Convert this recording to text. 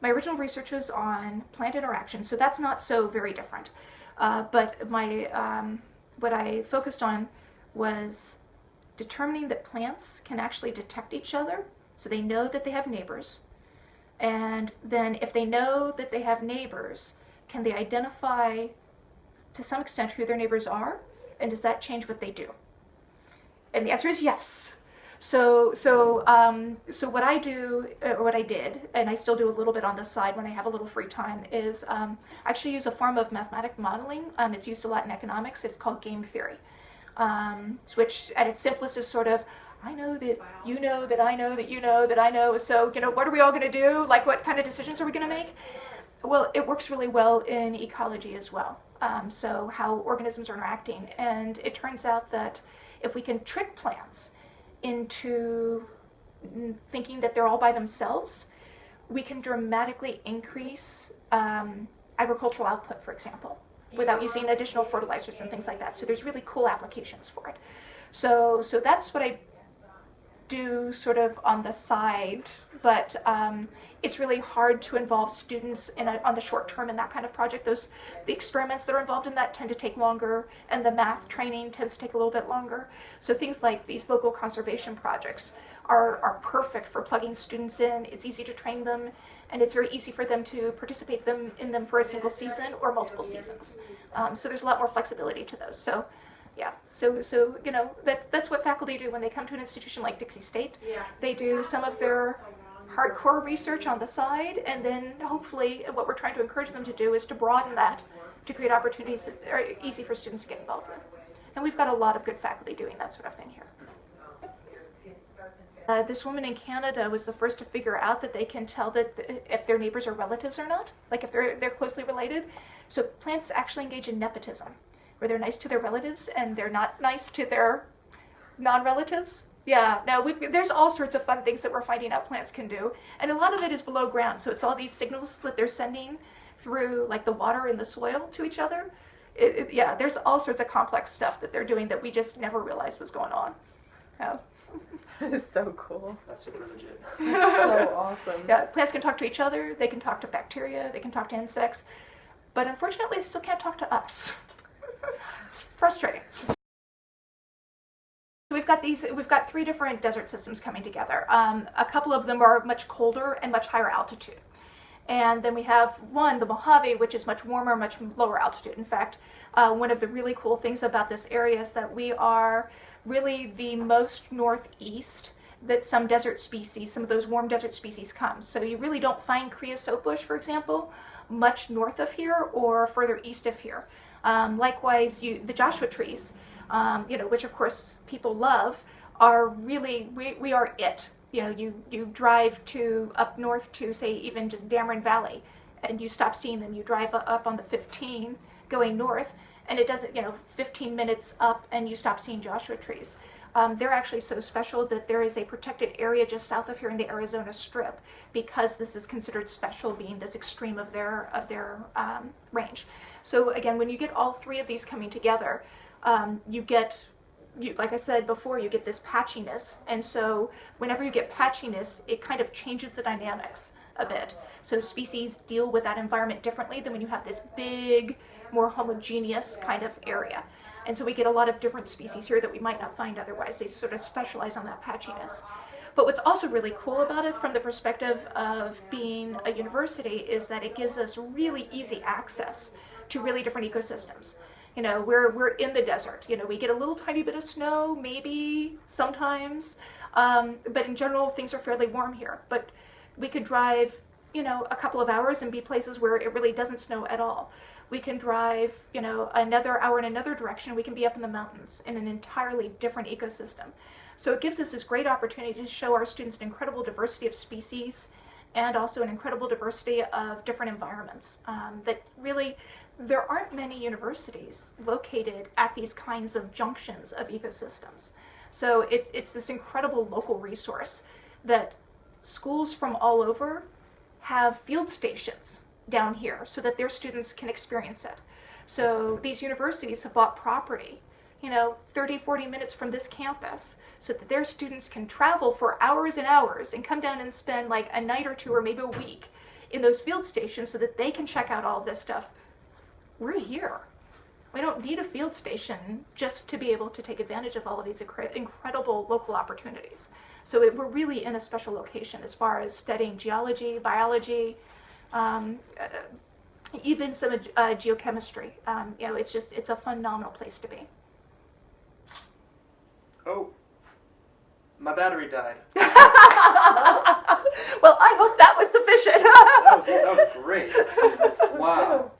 My original research was on plant interaction, so that's not so very different. But what I focused on was determining that plants can actually detect each other, so they know that they have neighbors. And then if they know that they have neighbors, can they identify to some extent who their neighbors are? And does that change what they do? And the answer is yes. So what I do, or what I did, and I still do a little bit on the side when I have a little free time, is actually use a form of mathematic modeling. It's used a lot in economics. It's called game theory, which at its simplest is sort of, I know that you know that I know that you know that I know. So what are we all going to do? Like, what kind of decisions are we going to make? Well, it works really well in ecology as well. So how organisms are interacting, and it turns out that if we can trick plants into thinking that they're all by themselves, we can dramatically increase agricultural output, for example, without using additional fertilizers and things like that. So there's really cool applications for it. So that's what I do sort of on the side, but it's really hard to involve students on the short term in that kind of project. The experiments that are involved in that tend to take longer, and the math training tends to take a little bit longer. So things like these local conservation projects are perfect for plugging students in. It's easy to train them, and it's very easy for them to participate in them for a single season or multiple seasons. So there's a lot more flexibility to those. So yeah, so that's what faculty do when they come to an institution like Dixie State. They do some of their hardcore research on the side, and then hopefully what we're trying to encourage them to do is to broaden that to create opportunities that are easy for students to get involved with. And we've got a lot of good faculty doing that sort of thing here. This woman in Canada was the first to figure out that they can tell that if their neighbors are relatives or not, like if they're closely related. So plants actually engage in nepotism, where they're nice to their relatives and they're not nice to their non-relatives. Yeah, no, there's all sorts of fun things that we're finding out plants can do, and a lot of it is below ground. So it's all these signals that they're sending through, like the water and the soil, to each other. Yeah, there's all sorts of complex stuff that they're doing that we just never realized was going on. Oh. That is so cool. That's super legit. That's so awesome. Yeah, plants can talk to each other. They can talk to bacteria. They can talk to insects, but unfortunately, they still can't talk to us. It's frustrating. We've got 3 different desert systems coming together. A couple of them are much colder and much higher altitude. And then we have one, the Mojave, which is much warmer, much lower altitude. In fact, one of the really cool things about this area is that we are really the most northeast that some desert species, some of those warm desert species come. So you really don't find creosote bush, for example, much north of here or further east of here. Likewise, the Joshua trees, which of course people love, are really, we are it. You drive up north to, say, even just Dameron Valley, and you stop seeing them. You drive up on the 15 going north, and it doesn't, 15 minutes up and you stop seeing Joshua trees. They're actually so special that there is a protected area just south of here in the Arizona Strip, because this is considered special, being this extreme of their range. So again, when you get all 3 of these coming together, like I said before, you get this patchiness. And so whenever you get patchiness, it kind of changes the dynamics a bit. So species deal with that environment differently than when you have this big, more homogeneous kind of area. And so we get a lot of different species here that we might not find otherwise. They sort of specialize on that patchiness. But what's also really cool about it from the perspective of being a university is that it gives us really easy access to really different ecosystems. We're in the desert. We get a little tiny bit of snow, maybe sometimes, but in general, things are fairly warm here. But we could drive, a couple of hours and be places where it really doesn't snow at all. We can drive, another hour in another direction. We can be up in the mountains in an entirely different ecosystem. So it gives us this great opportunity to show our students an incredible diversity of species, and also an incredible diversity of different environments that really, there aren't many universities located at these kinds of junctions of ecosystems. So it's this incredible local resource that schools from all over have field stations down here so that their students can experience it. So these universities have bought property, 30, 40 minutes from this campus, so that their students can travel for hours and hours and come down and spend like a night or 2 or maybe a week in those field stations so that they can check out all of this stuff. We're here. We don't need a field station just to be able to take advantage of all of these incredible local opportunities. So we're really in a special location as far as studying geology, biology, even some geochemistry. It's a phenomenal place to be. Oh, my battery died. Well, I hope that was sufficient. That was great. So Wow. too.